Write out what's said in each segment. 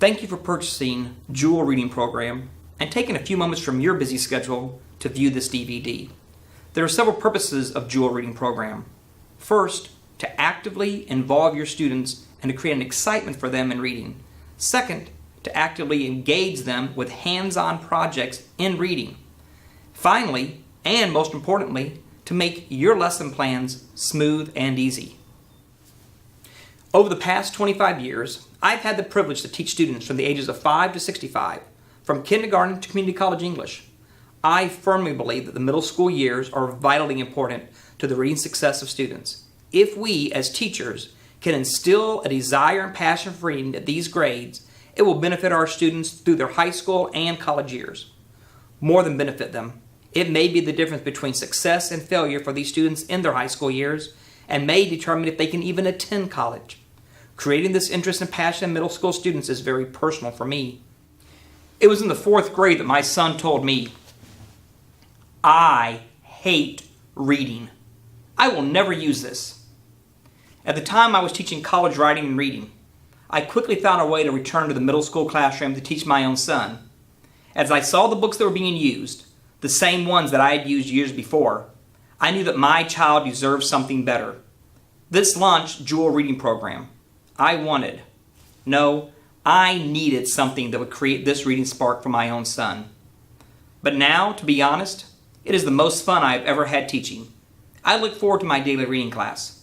Thank you for purchasing Juhl reading program and taking a few moments from your busy schedule to view this DVD. There are several purposes of Juhl reading program. First, to actively involve your students and to create an excitement for them in reading. Second, to actively engage them with hands-on projects in reading. Finally, and most importantly, to make your lesson plans smooth and easy. Over the past 25 years, I've had the privilege to teach students from the ages of 5 to 65, from kindergarten to community college English. I firmly believe that the middle school years are vitally important to the reading success of students. If we, as teachers, can instill a desire and passion for reading at these grades, it will benefit our students through their high school and college years. More than benefit them, it may be the difference between success and failure for these students in their high school years and may determine if they can even attend college. Creating this interest and passion in middle school students is very personal for me. It was in the 4th grade that my son told me, "I hate reading. I will never use this." At the time I was teaching college writing and reading. I quickly found a way to return to the middle school classroom to teach my own son. As I saw the books that were being used, the same ones that I had used years before, I knew that my child deserved something better. This launched Juhl reading program. I needed something that would create this reading spark for my own son. But now, to be honest, it is the most fun I have ever had teaching. I look forward to my daily reading class.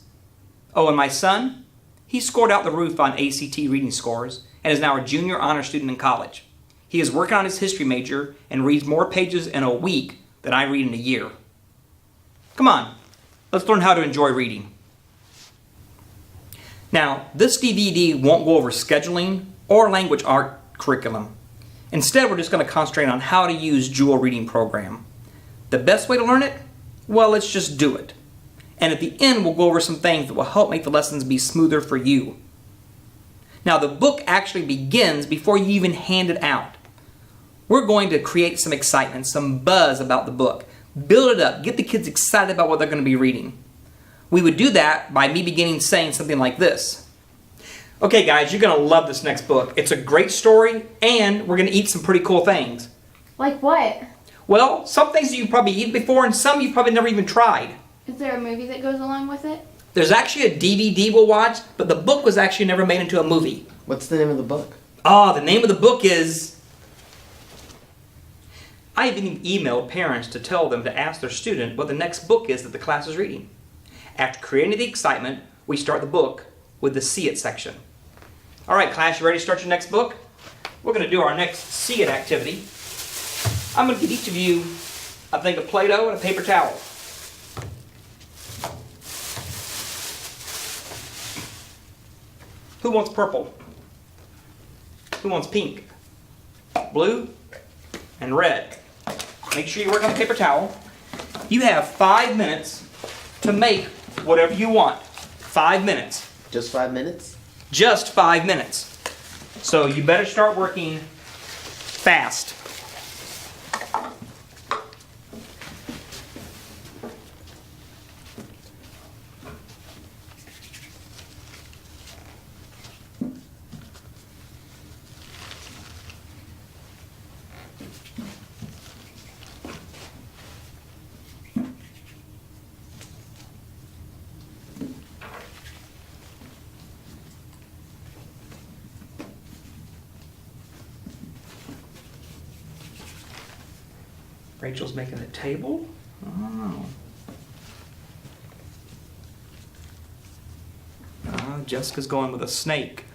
Oh, and my son? He scored out the roof on ACT reading scores and is now a junior honor student in college. He is working on his history major and reads more pages in a week than I read in a year. Come on, let's learn how to enjoy reading. Now, this DVD won't go over scheduling or language art curriculum. Instead, we're just going to concentrate on how to use Juhl reading program. The best way to learn it? Well, let's just do it. And at the end, we'll go over some things that will help make the lessons be smoother for you. Now, the book actually begins before you even hand it out. We're going to create some excitement, some buzz about the book. Build it up. Get the kids excited about what they're going to be reading. We would do that by me beginning saying something like this. Okay, guys, you're going to love this next book. It's a great story, and we're going to eat some pretty cool things. Like what? Well, some things that you've probably eaten before, and some you've probably never even tried. Is there a movie that goes along with it? There's actually a DVD we'll watch, but the book was actually never made into a movie. What's the name of the book? The name of the book is... I even emailed parents to tell them to ask their student what the next book is that the class is reading. After creating the excitement, we start the book with the See It section. All right, class, you ready to start your next book? We're going to do our next See It activity. I'm going to give each of you a thing of Play-Doh and a paper towel. Who wants purple? Who wants pink? Blue? And red. Make sure you work on the paper towel. You have 5 minutes to make whatever you want. 5 minutes. Just 5 minutes? Just 5 minutes. So you better start working fast. Rachel's making a table. Oh. Jessica's going with a snake.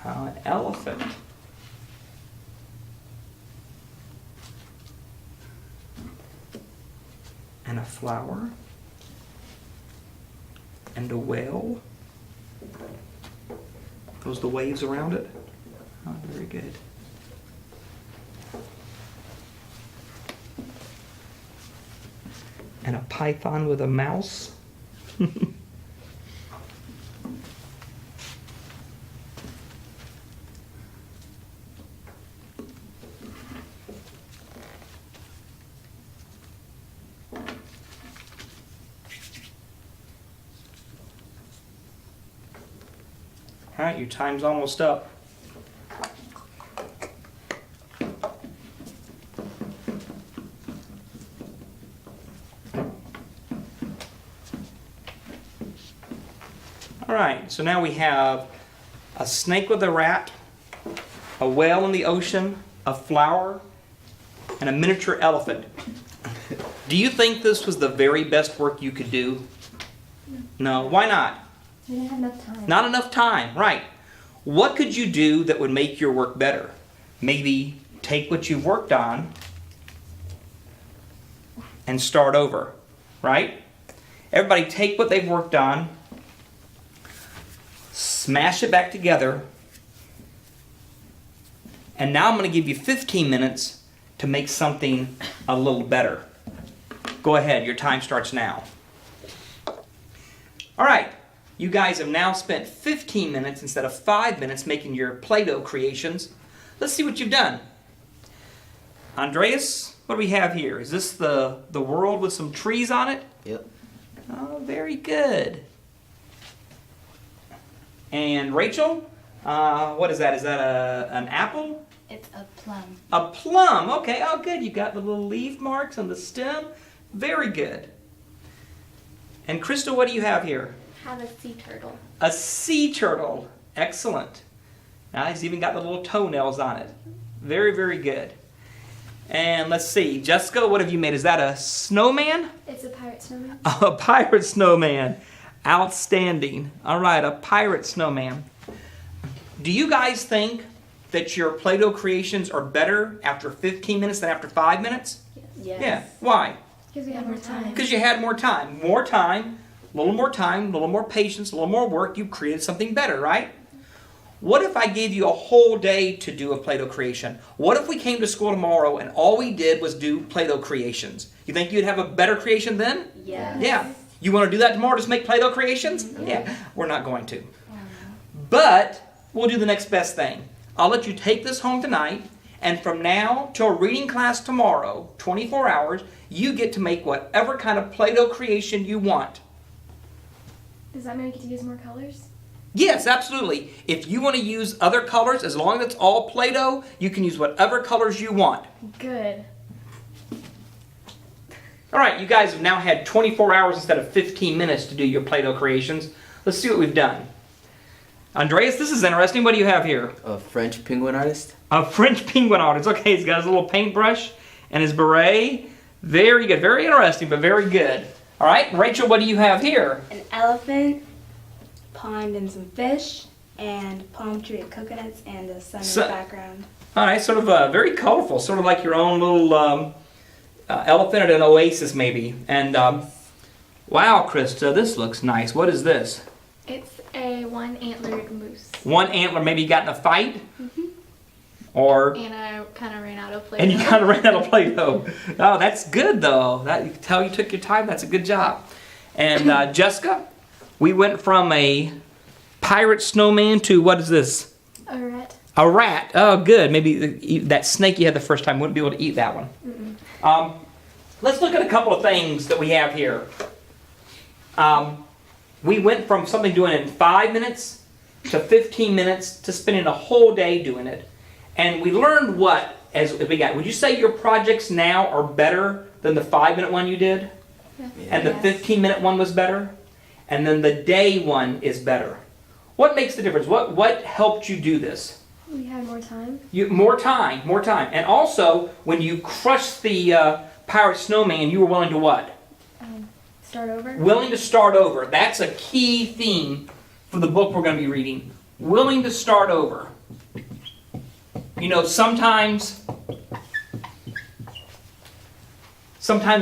An elephant. And a flower. And a whale. Those the waves around it? Oh, very good. And a python with a mouse. All right, your time's almost up. All right, so now we have a snake with a rat, a whale in the ocean, a flower, and a miniature elephant. Do you think this was the very best work you could do? No. Why not? We didn't have enough time. Not enough time, right. What could you do that would make your work better? Maybe take what you've worked on and start over, right? Everybody take what they've worked on, smash it back together, and now I'm going to give you 15 minutes to make something a little better. Go ahead, your time starts now. All right, you guys have now spent 15 minutes instead of 5 minutes making your Play-Doh creations. Let's see what you've done. Andreas, what do we have here? Is this the world with some trees on it? Yep. Oh, very good. And Rachel, what is that? Is that an apple? It's a plum. A plum. Okay, oh good. You got the little leaf marks on the stem. Very good. And Crystal, what do you have here? Have a sea turtle. A sea turtle. Excellent. Now he's even got the little toenails on it. Very, very good. And let's see. Jessica, what have you made? Is that a snowman? It's a pirate snowman. A pirate snowman. Outstanding. All right, a pirate snowman. Do you guys think that your Play-Doh creations are better after 15 minutes than after 5 minutes? Yes. Yeah. Why? Because we have more time. Because you had more time. More time, a little more time, a little more patience, a little more work. You created something better, right? What if I gave you a whole day to do a Play-Doh creation? What if we came to school tomorrow and all we did was do Play-Doh creations? You think you'd have a better creation then? Yes. Yeah. You want to do that tomorrow, just make Play-Doh creations? Mm-hmm. Yeah. We're not going to. But we'll do the next best thing. I'll let you take this home tonight, and from now till reading class tomorrow, 24 hours, you get to make whatever kind of Play-Doh creation you want. Does that mean we get to use more colors? Yes, absolutely. If you want to use other colors, as long as it's all Play-Doh, you can use whatever colors you want. Good. All right, you guys have now had 24 hours instead of 15 minutes to do your Play-Doh creations. Let's see what we've done. Andreas, this is interesting. What do you have here? A French penguin artist. A French penguin artist. Okay, he's got his little paintbrush and his beret. Very good. Very interesting, but very good. All right, Rachel, what do you have here? An elephant, pond and some fish, and palm tree and coconuts and the sun in the background. All right, sort of very colorful, sort of like your own little elephant at an oasis maybe. And wow, Krista, this looks nice. What is this? It's a one-antlered moose. One antler, maybe you got in a fight? Mm-hmm. Or... And I kind of ran out of Play-Doh. And you kind of ran out of Play-Doh. Oh, that's good though. That, you can tell you took your time. That's a good job. And Jessica, we went from a pirate snowman to, what is this? A rat. A rat. Oh, good. Maybe that snake you had the first time wouldn't be able to eat that one. Mm-mm. Let's look at a couple of things that we have here. We went from something doing it in 5 minutes to 15 minutes to spending a whole day doing it. And we learned what as we got. Would you say your projects now are better than the 5-minute one you did? Yeah. And the 15-minute one was better? And then the day one is better. What makes the difference? What helped you do this? We had more time. More time. And also, when you crushed the pirate snowman, you were willing to what? Start over. Willing to start over. That's a key theme for the book we're going to be reading. Willing to start over. You know, sometimes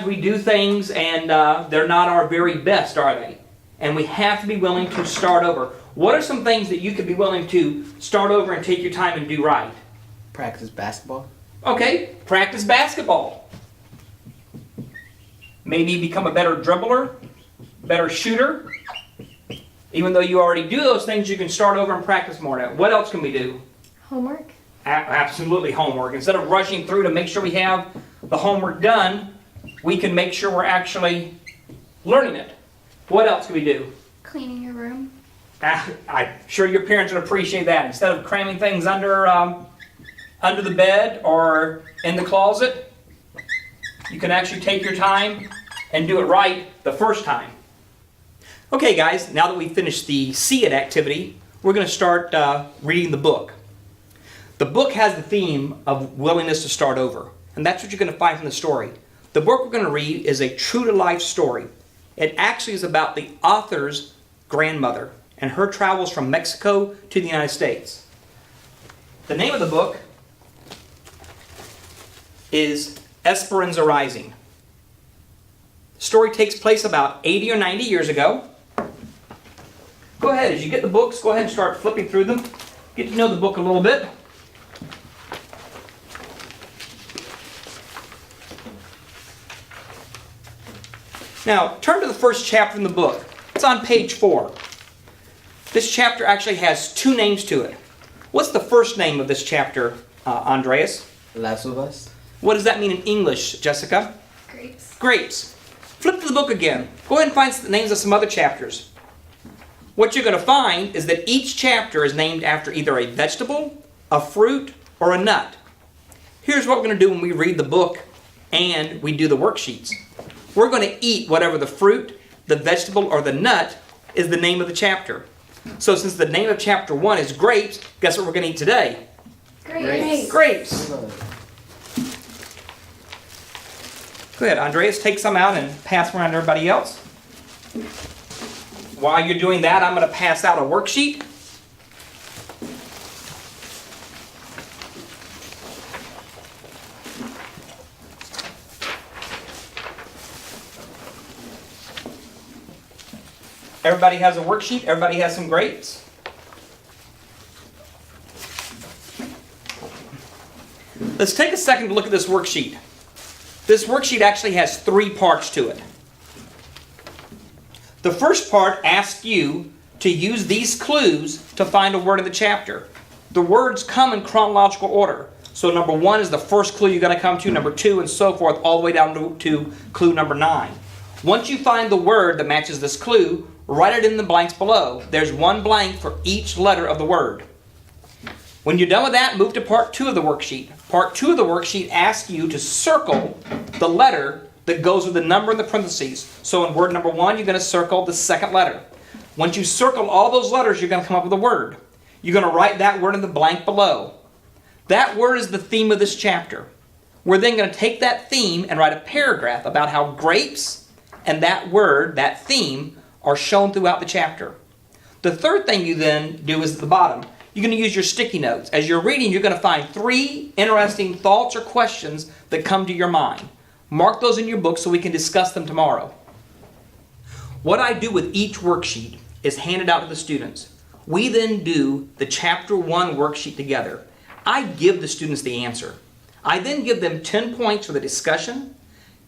we do things and they're not our very best, are they? And we have to be willing to start over. What are some things that you could be willing to start over and take your time and do right? Practice basketball. Okay, practice basketball. Maybe become a better dribbler, better shooter. Even though you already do those things, you can start over and practice more now. What else can we do? Homework. Absolutely homework. Instead of rushing through to make sure we have the homework done, we can make sure we're actually learning it. What else can we do? Cleaning your room. I'm sure your parents would appreciate that. Instead of cramming things under the bed or in the closet, you can actually take your time and do it right the first time. Okay guys, now that we've finished the See It activity, we're going to start reading the book. The book has the theme of willingness to start over, and that's what you're going to find from the story. The book we're going to read is a true-to-life story. It actually is about the author's grandmother and her travels from Mexico to the United States. The name of the book is Esperanza Rising. The story takes place about 80 or 90 years ago. Go ahead, as you get the books, go ahead and start flipping through them. Get to know the book a little bit. Now, turn to the first chapter in the book. It's on page 4. This chapter actually has 2 names to it. What's the first name of this chapter, Andreas? Las uvas. What does that mean in English, Jessica? Grapes. Grapes. Flip to the book again. Go ahead and find the names of some other chapters. What you're going to find is that each chapter is named after either a vegetable, a fruit, or a nut. Here's what we're going to do when we read the book and we do the worksheets. We're going to eat whatever the fruit, the vegetable, or the nut is the name of the chapter. So since the name of chapter 1 is grapes, guess what we're going to eat today? Grapes. Grapes. Go ahead, Andreas, take some out and pass them around to everybody else. While you're doing that, I'm going to pass out a worksheet. Everybody has a worksheet. Everybody has some grapes. Let's take a second to look at this worksheet. This worksheet actually has 3 parts to it. The first part asks you to use these clues to find a word in the chapter. The words come in chronological order. So number 1 is the first clue you're going to come to, number 2, and so forth, all the way down to clue number 9. Once you find the word that matches this clue, write it in the blanks below. There's 1 blank for each letter of the word. When you're done with that, move to part 2 of the worksheet. Part 2 of the worksheet asks you to circle the letter that goes with the number in the parentheses. So in word number 1, you're going to circle the second letter. Once you circle all those letters, you're going to come up with a word. You're going to write that word in the blank below. That word is the theme of this chapter. We're then going to take that theme and write a paragraph about how grapes and that word, that theme, are shown throughout the chapter. The third thing you then do is at the bottom. You're going to use your sticky notes. As you're reading, you're going to find 3 interesting thoughts or questions that come to your mind. Mark those in your book so we can discuss them tomorrow. What I do with each worksheet is hand it out to the students. We then do the chapter 1 worksheet together. I give the students the answer. I then give them 10 points for the discussion,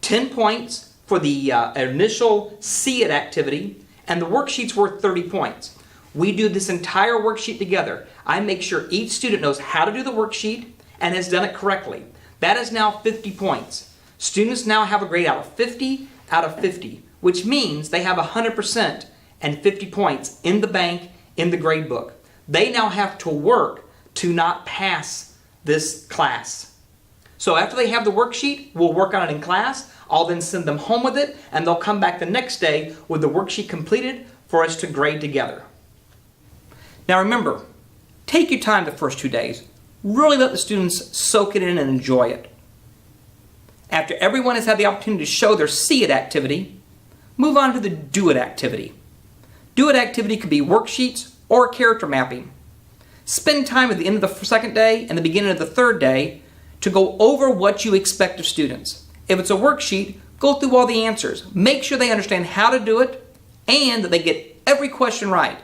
10 points for the initial See It activity, and the worksheet's worth 30 points. We do this entire worksheet together. I make sure each student knows how to do the worksheet and has done it correctly. That is now 50 points. Students now have a grade out of 50 out of 50, which means they have 100% and 50 points in the bank in the grade book. They now have to work to not pass this class. So after they have the worksheet, we'll work on it in class. I'll then send them home with it, and they'll come back the next day with the worksheet completed for us to grade together. Now remember, take your time the first 2 days. Really let the students soak it in and enjoy it. After everyone has had the opportunity to show their See It activity, move on to the Do It activity. Do It activity could be worksheets or character mapping. Spend time at the end of the second day and the beginning of the third day to go over what you expect of students. If it's a worksheet, go through all the answers. Make sure they understand how to do it and that they get every question right.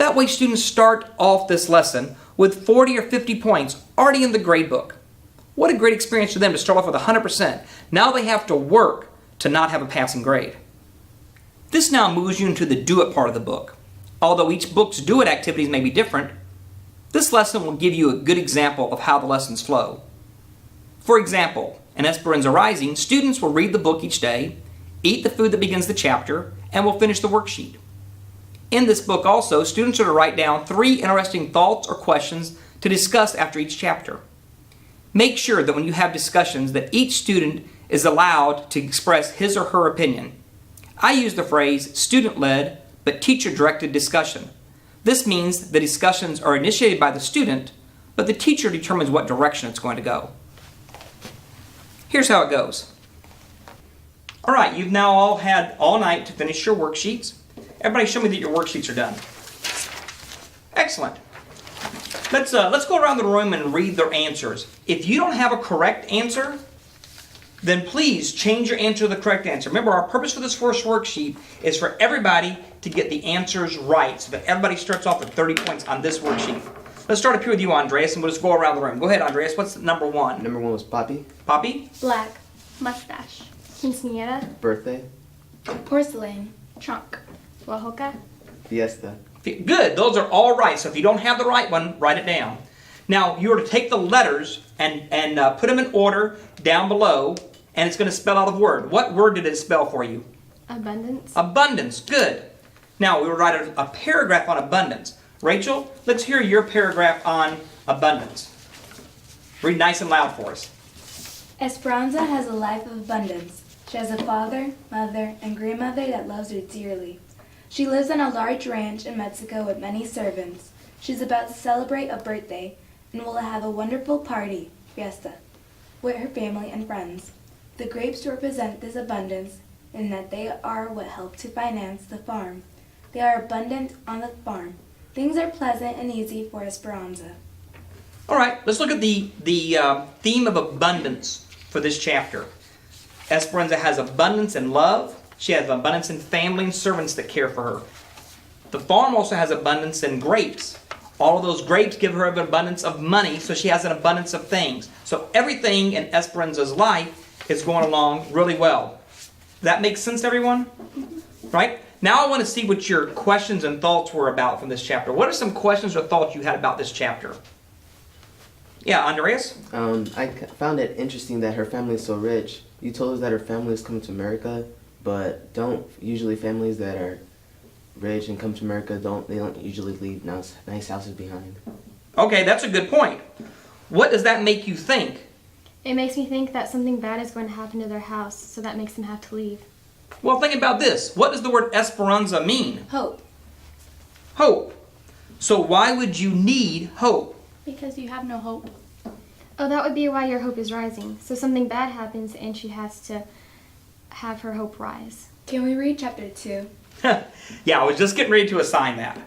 That way students start off this lesson with 40 or 50 points already in the grade book. What a great experience for them to start off with 100%. Now they have to work to not have a passing grade. This now moves you into the do-it part of the book. Although each book's do-it activities may be different, this lesson will give you a good example of how the lessons flow. For example, in Esperanza Rising, students will read the book each day, eat the food that begins the chapter, and will finish the worksheet. In this book also, students are to write down 3 interesting thoughts or questions to discuss after each chapter. Make sure that when you have discussions that each student is allowed to express his or her opinion. I use the phrase student-led but teacher-directed discussion. This means the discussions are initiated by the student, but the teacher determines what direction it's going to go. Here's how it goes. All right, you've now all had all night to finish your worksheets. Everybody show me that your worksheets are done. Excellent. Let's go around the room and read their answers. If you don't have a correct answer, then please change your answer to the correct answer. Remember, our purpose for this first worksheet is for everybody to get the answers right, so that everybody starts off with 30 points on this worksheet. Let's start up here with you, Andreas, and we'll just go around the room. Go ahead, Andreas. What's number 1? Number 1 was Poppy. Poppy? Black. Mustache. Quinceañera. Birthday. Porcelain. Trunk. Oaxaca. Fiesta. Good. Those are all right. So if you don't have the right one, write it down. Now, you are to take the letters and put them in order down below, and it's going to spell out a word. What word did it spell for you? Abundance. Abundance. Good. Now, we will write a paragraph on abundance. Rachel, let's hear your paragraph on abundance. Read nice and loud for us. Esperanza has a life of abundance. She has a father, mother, and grandmother that loves her dearly. She lives on a large ranch in Mexico with many servants. She's about to celebrate a birthday and will have a wonderful party, fiesta, with her family and friends. The grapes represent this abundance in that they are what help to finance the farm. They are abundant on the farm. Things are pleasant and easy for Esperanza. All right, let's look at the theme of abundance for this chapter. Esperanza has abundance in love. She has abundance in family and servants that care for her. The farm also has abundance in grapes. All of those grapes give her an abundance of money, so she has an abundance of things. So everything in Esperanza's life is going along really well. That makes sense to everyone? Right? Now I want to see what your questions and thoughts were about from this chapter. What are some questions or thoughts you had about this chapter? Yeah, Andreas? I found it interesting that her family is so rich. You told us that her family is coming to America, but don't usually families that are rich and come to America, they don't usually leave nice houses behind. Okay, that's a good point. What does that make you think? It makes me think that something bad is going to happen to their house, so that makes them have to leave. Well, think about this. What does the word Esperanza mean? Hope. Hope. So why would you need hope? Because you have no hope. Oh, that would be why your hope is rising. So something bad happens and she has to have her hope rise. Can we read chapter 2? Yeah, I was just getting ready to assign that.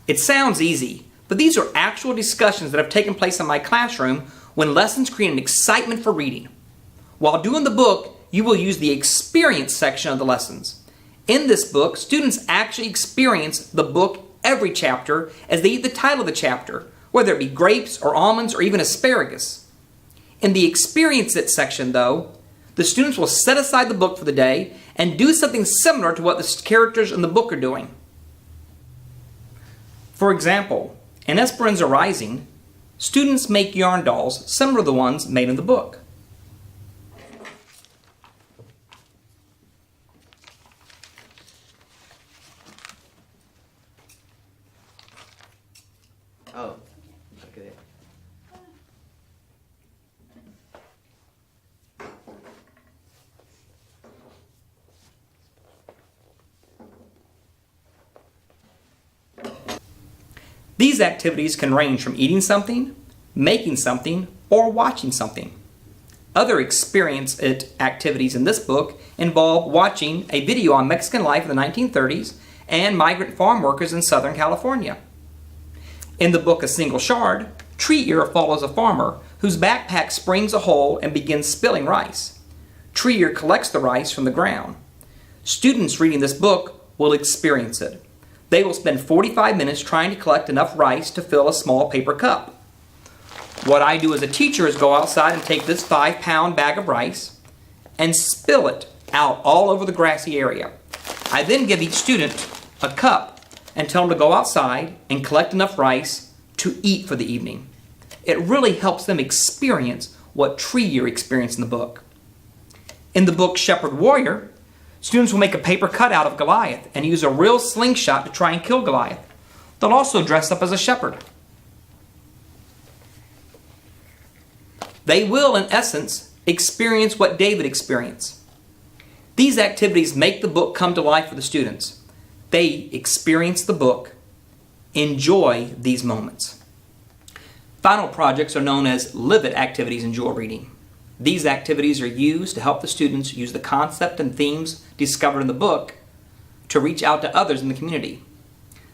It sounds easy, but these are actual discussions that have taken place in my classroom when lessons create an excitement for reading. While doing the book, you will use the experience section of the lessons. In this book, students actually experience the book every chapter as they eat the title of the chapter, whether it be grapes or almonds or even asparagus. In the experience it section, though, the students will set aside the book for the day and do something similar to what the characters in the book are doing. For example, in Esperanza Rising, students make yarn dolls similar to the ones made in the book. Oh, okay. These activities can range from eating something, making something, or watching something. Other experience it activities in this book involve watching a video on Mexican life in the 1930s and migrant farm workers in Southern California. In the book A Single Shard, Tree Ear follows a farmer whose backpack springs a hole and begins spilling rice. Tree Ear collects the rice from the ground. Students reading this book will experience it. They will spend 45 minutes trying to collect enough rice to fill a small paper cup. What I do as a teacher is go outside and take this 5-pound bag of rice and spill it out all over the grassy area. I then give each student a cup and tell them to go outside and collect enough rice to eat for the evening. It really helps them experience what Tree Year experienced in the book. In the book Shepherd Warrior, students will make a paper cutout of Goliath and use a real slingshot to try and kill Goliath. They'll also dress up as a shepherd. They will, in essence, experience what David experienced. These activities make the book come to life for the students. They experience the book, enjoy these moments. Final projects are known as Live It activities in Juhl reading. These activities are used to help the students use the concept and themes discovered in the book to reach out to others in the community.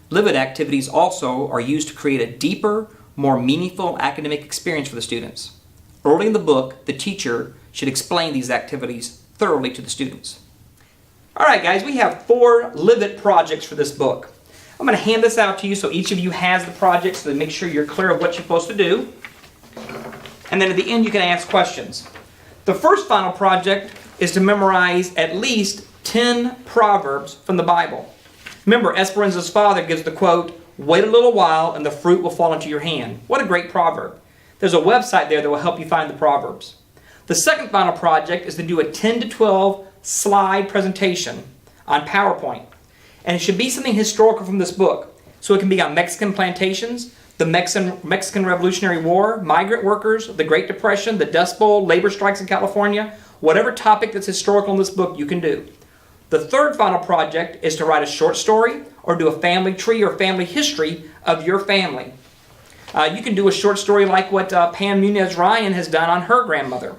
Live It activities also are used to create a deeper, more meaningful academic experience for the students. Early in the book, the teacher should explain these activities thoroughly to the students. All right, guys, we have 4 Live It projects for this book. I'm going to hand this out to you so each of you has the project so that make sure you're clear of what you're supposed to do. And then at the end, you can ask questions. The first final project is to memorize at least 10 proverbs from the Bible. Remember, Esperanza's father gives the quote, "Wait a little while and the fruit will fall into your hand." What a great proverb. There's a website there that will help you find the proverbs. The second final project is to do a 10 to 12 slide presentation on PowerPoint. And it should be something historical from this book. So it can be on Mexican plantations, the Mexican Revolutionary War, migrant workers, the Great Depression, the Dust Bowl, labor strikes in California. Whatever topic that's historical in this book, you can do. The third final project is to write a short story or do a family tree or family history of your family. You can do a short story like what Pam Munez-Ryan has done on her grandmother.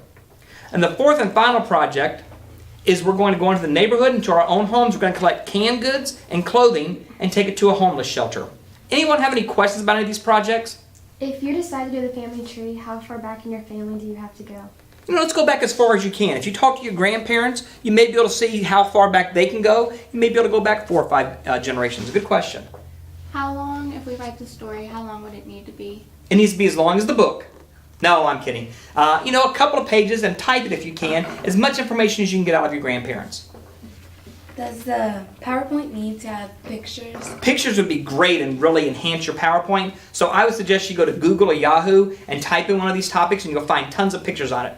And the fourth and final project is we're going to go into the neighborhood, into our own homes. We're going to collect canned goods and clothing and take it to a homeless shelter. Anyone have any questions about any of these projects? If you decide to do the family tree, how far back in your family do you have to go? Let's go back as far as you can. If you talk to your grandparents, you may be able to see how far back they can go. You may be able to go back 4 or 5 generations. Good question. How long, if we write the story, how long would it need to be? It needs to be as long as the book. No, I'm kidding. A couple of pages, and type it if you can. As much information as you can get out of your grandparents. Does the PowerPoint need to have pictures? Pictures would be great and really enhance your PowerPoint. So I would suggest you go to Google or Yahoo and type in one of these topics and you'll find tons of pictures on it.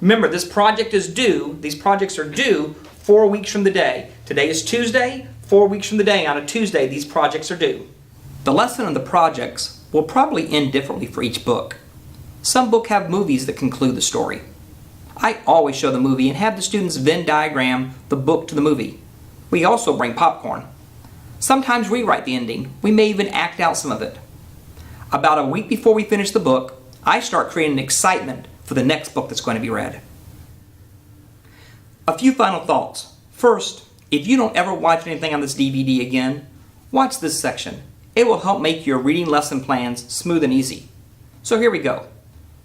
Remember, these projects are due 4 weeks from the day. Today is Tuesday. 4 weeks from the day, on a Tuesday, these projects are due. The lesson and the projects will probably end differently for each book. Some books have movies that conclude the story. I always show the movie and have the students Venn diagram the book to the movie. We also bring popcorn. Sometimes we write the ending. We may even act out some of it. About a week before we finish the book, I start creating excitement for the next book that's going to be read. A few final thoughts. First, if you don't ever watch anything on this DVD again, watch this section. It will help make your reading lesson plans smooth and easy. So here we go.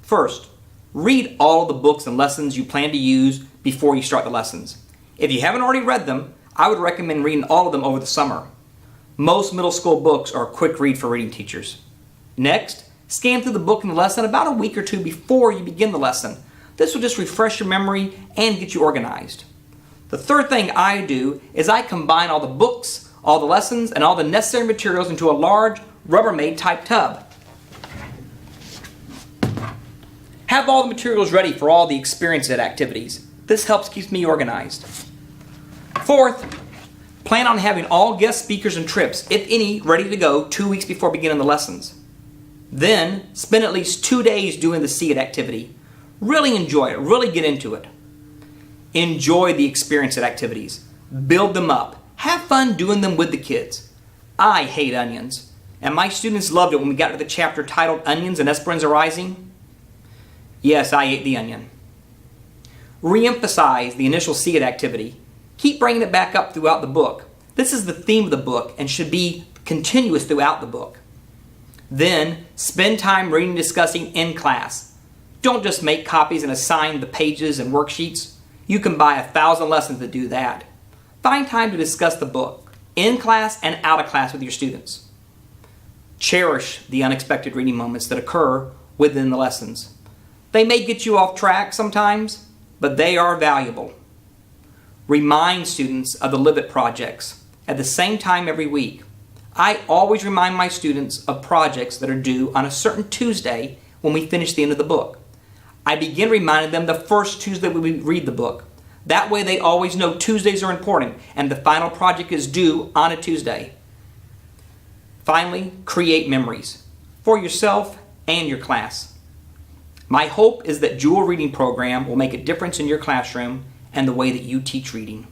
First, read all of the books and lessons you plan to use before you start the lessons. If you haven't already read them, I would recommend reading all of them over the summer. Most middle school books are a quick read for reading teachers. Next, scan through the book and the lesson about a week or 2 before you begin the lesson. This will just refresh your memory and get you organized. The third thing I do is I combine all the books, all the lessons, and all the necessary materials into a large Rubbermaid type tub. Have all the materials ready for all the experience ed activities. This helps keep me organized. Fourth, plan on having all guest speakers and trips, if any, ready to go 2 weeks before beginning the lessons. Then, spend at least 2 days doing the See It activity. Really enjoy it. Really get into it. Enjoy the experience ed activities. Build them up. Have fun doing them with the kids. I hate onions, and my students loved it when we got to the chapter titled Onions and Esperanza Rising. Yes, I ate the onion. Re-emphasize the initial See It activity. Keep bringing it back up throughout the book. This is the theme of the book and should be continuous throughout the book. Then, spend time reading and discussing in class. Don't just make copies and assign the pages and worksheets. You can buy 1,000 lessons to do that. Find time to discuss the book. in class and out of class with your students. Cherish the unexpected reading moments that occur within the lessons. They may get you off track sometimes, but they are valuable. Remind students of the Live It projects at the same time every week. I always remind my students of projects that are due on a certain Tuesday when we finish the end of the book. I begin reminding them the first Tuesday we read the book. That way they always know Tuesdays are important and the final project is due on a Tuesday. Finally, create memories for yourself and your class. My hope is that Juhl reading program will make a difference in your classroom and the way that you teach reading.